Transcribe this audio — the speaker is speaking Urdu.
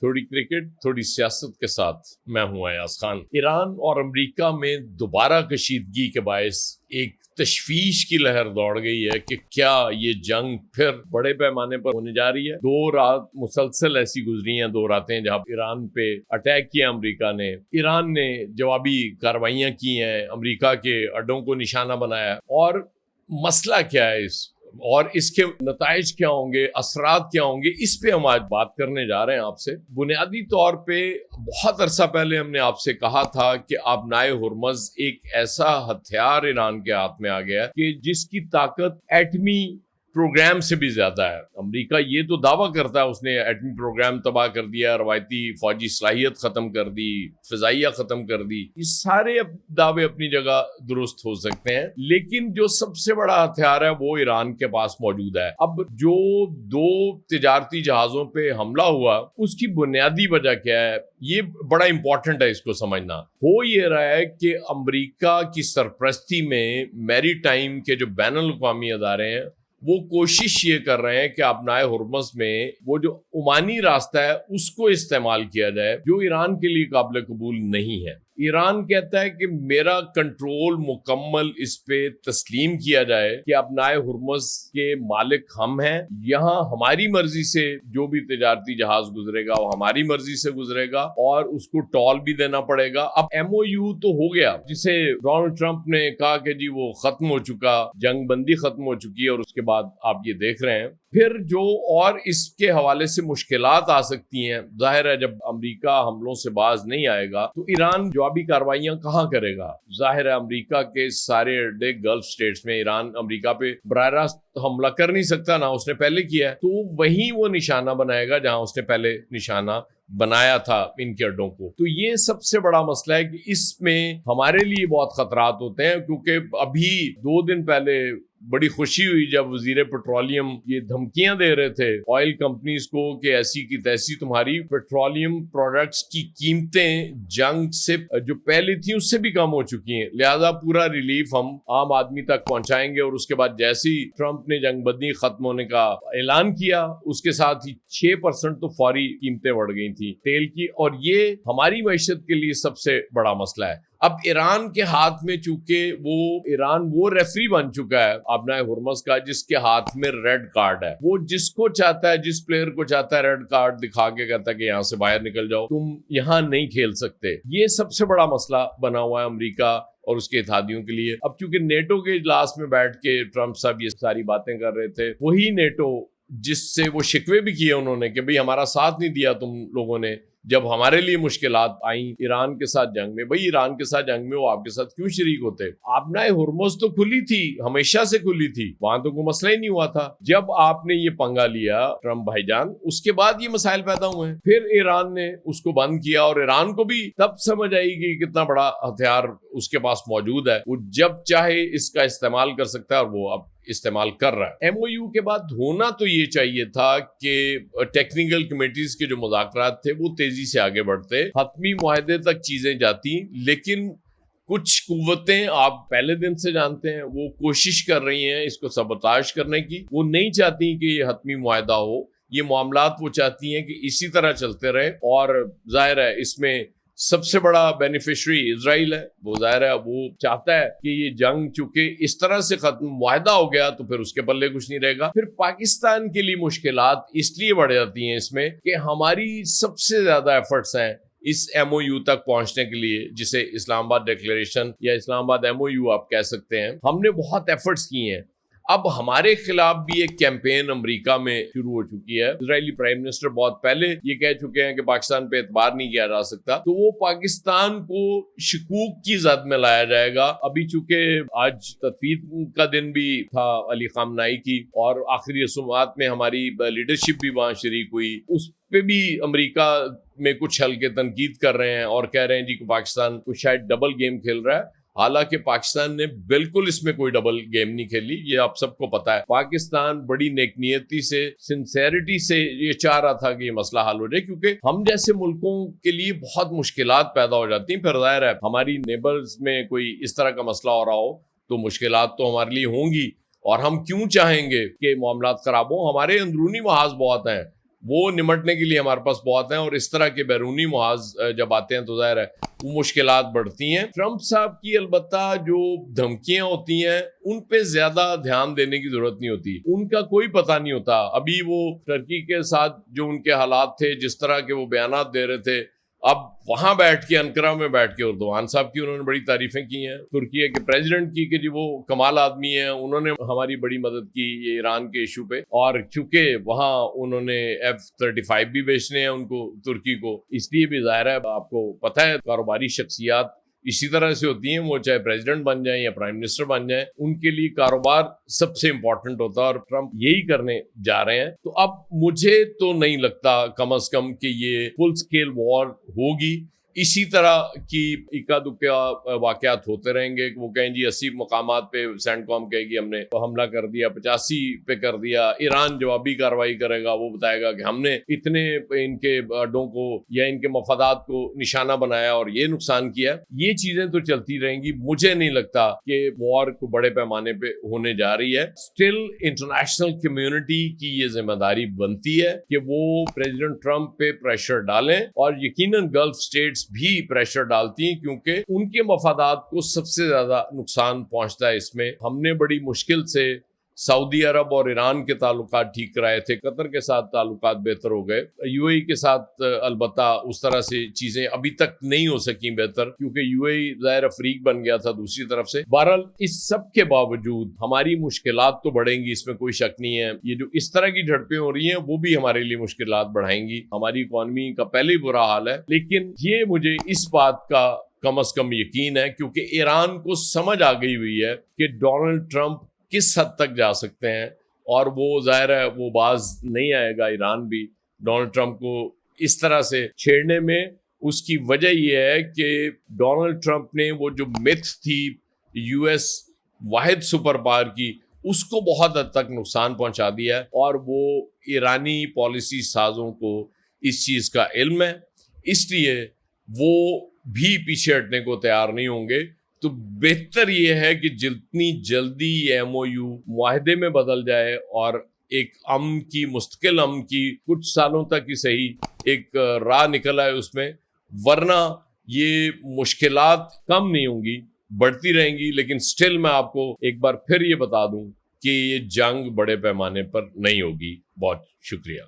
تھوڑی کرکٹ تھوڑی سیاست کے ساتھ میں ہوں ایاز خان۔ ایران اور امریکہ میں دوبارہ کشیدگی کے باعث ایک تشویش کی لہر دوڑ گئی ہے کہ کیا یہ جنگ پھر بڑے پیمانے پر ہونے جا رہی ہے۔ 2 رات مسلسل ایسی گزری ہیں، 2 راتیں جہاں ایران پہ اٹیک کیا امریکہ نے، ایران نے جوابی کارروائیاں کی ہیں، امریکہ کے اڈوں کو نشانہ بنایا، اور مسئلہ کیا ہے اور اس کے نتائج کیا ہوں گے، اثرات کیا ہوں گے، اس پہ ہم آج بات کرنے جا رہے ہیں آپ سے۔ بنیادی طور پہ بہت عرصہ پہلے ہم نے آپ سے کہا تھا کہ آبنائے ہرمز ایک ایسا ہتھیار ایران کے ہاتھ میں آ گیا کہ جس کی طاقت ایٹمی پروگرام سے بھی زیادہ ہے۔ امریکہ یہ تو دعویٰ کرتا ہے اس نے ایٹمی پروگرام تباہ کر دیا، روایتی فوجی صلاحیت ختم کر دی، فضائیہ ختم کر دی، یہ سارے دعوے اپنی جگہ درست ہو سکتے ہیں، لیکن جو سب سے بڑا ہتھیار ہے وہ ایران کے پاس موجود ہے۔ اب جو 2 تجارتی جہازوں پہ حملہ ہوا اس کی بنیادی وجہ کیا ہے، یہ بڑا امپورٹنٹ ہے اس کو سمجھنا۔ ہو یہ رہا ہے کہ امریکہ کی سرپرستی میں میری ٹائم کے جو بین الاقوامی ادارے ہیں وہ کوشش یہ کر رہے ہیں کہ آبنائے ہرمز میں وہ جو عمانی راستہ ہے اس کو استعمال کیا جائے، جو ایران کے لیے قابل قبول نہیں ہے۔ ایران کہتا ہے کہ میرا کنٹرول مکمل اس پہ تسلیم کیا جائے کہ آبنائے ہرمز کے مالک ہم ہیں، یہاں ہماری مرضی سے جو بھی تجارتی جہاز گزرے گا وہ ہماری مرضی سے گزرے گا اور اس کو ٹول بھی دینا پڑے گا۔ اب MOU تو ہو گیا جسے ڈونلڈ ٹرمپ نے کہا کہ جی وہ ختم ہو چکا، جنگ بندی ختم ہو چکی ہے، اور اس کے بعد آپ یہ دیکھ رہے ہیں پھر جو اور اس کے حوالے سے مشکلات آ سکتی ہیں۔ ظاہر ہے جب امریکہ حملوں سے باز نہیں آئے گا تو ایران جوابی کارروائیاں کہاں کرے گا؟ ظاہر ہے امریکہ کے سارے اڈے گلف سٹیٹس میں، ایران امریکہ پہ براہ راست حملہ کر نہیں سکتا، نہ اس نے پہلے کیا ہے، تو وہیں وہ نشانہ بنائے گا جہاں اس نے پہلے نشانہ بنایا تھا ان کے اڈوں کو۔ تو یہ سب سے بڑا مسئلہ ہے کہ اس میں ہمارے لیے بہت خطرات ہوتے ہیں، کیونکہ ابھی 2 دن پہلے بڑی خوشی ہوئی جب وزیر پیٹرولیم یہ دھمکیاں دے رہے تھے آئل کمپنیز کو کہ ایسی کی تیسی تمہاری پیٹرولیم پروڈکٹس کی قیمتیں جنگ سے جو پہلے تھیں اس سے بھی کم ہو چکی ہیں، لہذا پورا ریلیف ہم عام آدمی تک پہنچائیں گے۔ اور اس کے بعد جیسے ہی ٹرمپ نے جنگ بندی ختم ہونے کا اعلان کیا اس کے ساتھ ہی 6% تو فوری قیمتیں بڑھ گئی تھی تیل کی، اور یہ ہماری معیشت کے لیے سب سے بڑا مسئلہ ہے۔ اب ایران کے ہاتھ میں چونکہ ایران وہ ریفری بن چکا ہے آبنائے ہرمز کا جس کے ہاتھ میں ریڈ کارڈ ہے، وہ جس کو چاہتا ہے، جس پلیئر کو چاہتا ہے ریڈ کارڈ دکھا کے کہتا ہے کہ یہاں سے باہر نکل جاؤ، تم یہاں نہیں کھیل سکتے۔ یہ سب سے بڑا مسئلہ بنا ہوا ہے امریکہ اور اس کے اتحادیوں کے لیے۔ اب چونکہ نیٹو کے اجلاس میں بیٹھ کے ٹرمپ صاحب یہ ساری باتیں کر رہے تھے، وہی نیٹو جس سے وہ شکوے بھی کیے انہوں نے کہ بھئی ہمارا ساتھ نہیں دیا تم لوگوں نے جب ہمارے لیے مشکلات آئیں ایران کے ساتھ جنگ میں، بھئی ایران کے ساتھ جنگ میں وہ آپ کے ساتھ کیوں شریک ہوتے؟ آبنائے ہرمز تو کھلی تھی، ہمیشہ سے کھلی تھی، وہاں تو کوئی مسئلہ ہی نہیں ہوا تھا۔ جب آپ نے یہ پنگا لیا ٹرمپ بھائی جان، اس کے بعد یہ مسائل پیدا ہوئے ہیں، پھر ایران نے اس کو بند کیا، اور ایران کو بھی تب سمجھ آئی کہ کتنا بڑا ہتھیار اس کے پاس موجود ہے، وہ جب چاہے اس کا استعمال کر سکتا ہے، اور وہ اب استعمال کر رہا ہے۔ MOU کے بعد ہونا تو یہ چاہیے تھا کہ ٹیکنیکل کمیٹیز کے جو مذاکرات تھے وہ تیزی سے آگے بڑھتے، حتمی معاہدے تک چیزیں جاتی، لیکن کچھ قوتیں آپ پہلے دن سے جانتے ہیں وہ کوشش کر رہی ہیں اس کو سبوتاژ کرنے کی، وہ نہیں چاہتی کہ یہ حتمی معاہدہ ہو، یہ معاملات وہ چاہتی ہیں کہ اسی طرح چلتے رہے، اور ظاہر ہے اس میں سب سے بڑا بینیفیشری اسرائیل ہے، وہ ظاہر ہے وہ چاہتا ہے کہ یہ جنگ چونکہ اس طرح سے ختم معاہدہ ہو گیا تو پھر اس کے پلے کچھ نہیں رہے گا۔ پھر پاکستان کے لیے مشکلات اس لیے بڑھ جاتی ہیں اس میں کہ ہماری سب سے زیادہ ایفرٹس ہیں اس MOU تک پہنچنے کے لیے، جسے اسلام آباد ڈیکلیریشن یا اسلام آباد MOU آپ کہہ سکتے ہیں، ہم نے بہت ایفرٹس کی ہیں۔ اب ہمارے خلاف بھی ایک کیمپین امریکہ میں شروع ہو چکی ہے، اسرائیلی پرائم منسٹر بہت پہلے یہ کہہ چکے ہیں کہ پاکستان پہ اعتبار نہیں کیا جا سکتا، تو وہ پاکستان کو شکوک کی زد میں لایا جائے گا۔ ابھی چونکہ آج تدفین کا دن بھی تھا علی خامنائی کی، اور آخری رسومات میں ہماری لیڈرشپ بھی وہاں شریک ہوئی، اس پہ بھی امریکہ میں کچھ ہلکے تنقید کر رہے ہیں اور کہہ رہے ہیں جی کہ پاکستان کو شاید ڈبل گیم کھیل رہا ہے، حالانکہ پاکستان نے بالکل اس میں کوئی ڈبل گیم نہیں کھیلی، یہ آپ سب کو پتا ہے۔ پاکستان بڑی نیک نیتی سے، سنسیریٹی سے یہ چاہ رہا تھا کہ یہ مسئلہ حل ہو جائے، کیونکہ ہم جیسے ملکوں کے لیے بہت مشکلات پیدا ہو جاتی ہیں۔ پھر ظاہر ہے ہماری نیبرز میں کوئی اس طرح کا مسئلہ ہو رہا ہو تو مشکلات تو ہمارے لیے ہوں گی، اور ہم کیوں چاہیں گے کہ معاملات خراب ہوں؟ ہمارے اندرونی محاذ بہت ہیں، وہ نمٹنے کے لیے ہمارے پاس بہت ہیں، اور اس طرح کے بیرونی محاذ جب آتے ہیں تو ظاہر ہے وہ مشکلات بڑھتی ہیں۔ ٹرمپ صاحب کی البتہ جو دھمکیاں ہوتی ہیں ان پہ زیادہ دھیان دینے کی ضرورت نہیں ہوتی، ان کا کوئی پتہ نہیں ہوتا۔ ابھی وہ ترکی کے ساتھ جو ان کے حالات تھے، جس طرح کے وہ بیانات دے رہے تھے، اب وہاں بیٹھ کے انقرہ میں بیٹھ کے اردوغان صاحب کی انہوں نے بڑی تعریفیں کی ہیں، ترکیہ کے پریزیڈنٹ کی کہ جی وہ کمال آدمی ہیں، انہوں نے ہماری بڑی مدد کی یہ ایران کے ایشو پہ، اور کیونکہ وہاں انہوں نے F-35 بھی بیچنے ہیں ان کو، ترکی کو، اس لیے بھی ظاہر ہے آپ کو پتہ ہے کاروباری شخصیات اسی طرح سے ہوتی ہیں، وہ چاہے پریزیڈنٹ بن جائیں یا پرائم منسٹر بن جائیں، ان کے لیے کاروبار سب سے امپورٹنٹ ہوتا ہے، اور ٹرمپ یہی کرنے جا رہے ہیں۔ تو اب مجھے تو نہیں لگتا کم از کم کہ یہ فل سکیل وار ہوگی، اسی طرح کی اکا دکا واقعات ہوتے رہیں گے۔ وہ کہیں جی 80 مقامات پہ سینڈ کام کہے گی ہم نے حملہ کر دیا، 85 پہ کر دیا، ایران جوابی کارروائی کرے گا، وہ بتائے گا کہ ہم نے اتنے ان کے اڈوں کو یا ان کے مفادات کو نشانہ بنایا اور یہ نقصان کیا۔ یہ چیزیں تو چلتی رہیں گی، مجھے نہیں لگتا کہ وار کو بڑے پیمانے پہ ہونے جا رہی ہے۔ سٹل انٹرنیشنل کمیونٹی کی یہ ذمہ داری بنتی ہے کہ وہ پریزیڈنٹ ٹرمپ پہ پریشر ڈالیں، اور یقیناً گلف اسٹیٹس بھی پریشر ڈالتی ہیں کیونکہ ان کے مفادات کو سب سے زیادہ نقصان پہنچتا ہے۔ اس میں ہم نے بڑی مشکل سے سعودی عرب اور ایران کے تعلقات ٹھیک کرائے تھے، قطر کے ساتھ تعلقات بہتر ہو گئے، یو اے ای کے ساتھ البتہ اس طرح سے چیزیں ابھی تک نہیں ہو سکیں بہتر، کیونکہ یو اے ای ظاہر فریق بن گیا تھا دوسری طرف سے۔ بہرحال اس سب کے باوجود ہماری مشکلات تو بڑھیں گی، اس میں کوئی شک نہیں ہے۔ یہ جو اس طرح کی جھڑپیں ہو رہی ہیں وہ بھی ہمارے لیے مشکلات بڑھائیں گی، ہماری اکانومی کا پہلے ہی برا حال ہے، لیکن یہ مجھے اس بات کا کم از کم یقین ہے کیونکہ ایران کو سمجھ آ گئی ہوئی ہے کہ ڈونلڈ ٹرمپ کس حد تک جا سکتے ہیں، اور وہ ظاہر ہے وہ باز نہیں آئے گا ایران بھی ڈونلڈ ٹرمپ کو اس طرح سے چھیڑنے میں۔ اس کی وجہ یہ ہے کہ ڈونلڈ ٹرمپ نے وہ جو متھ تھی یو ایس واحد سپر پاور کی، اس کو بہت حد تک نقصان پہنچا دیا ہے، اور وہ ایرانی پالیسی سازوں کو اس چیز کا علم ہے، اس لیے وہ بھی پیچھے ہٹنے کو تیار نہیں ہوں گے۔ تو بہتر یہ ہے کہ جتنی جلدی یہ ایم او یو معاہدے میں بدل جائے اور ایک امن کی، مستقل امن کی، کچھ سالوں تک ہی صحیح ایک راہ نکل آئے اس میں، ورنہ یہ مشکلات کم نہیں ہوں گی، بڑھتی رہیں گی۔ لیکن سٹل میں آپ کو ایک بار پھر یہ بتا دوں کہ یہ جنگ بڑے پیمانے پر نہیں ہوگی۔ بہت شکریہ۔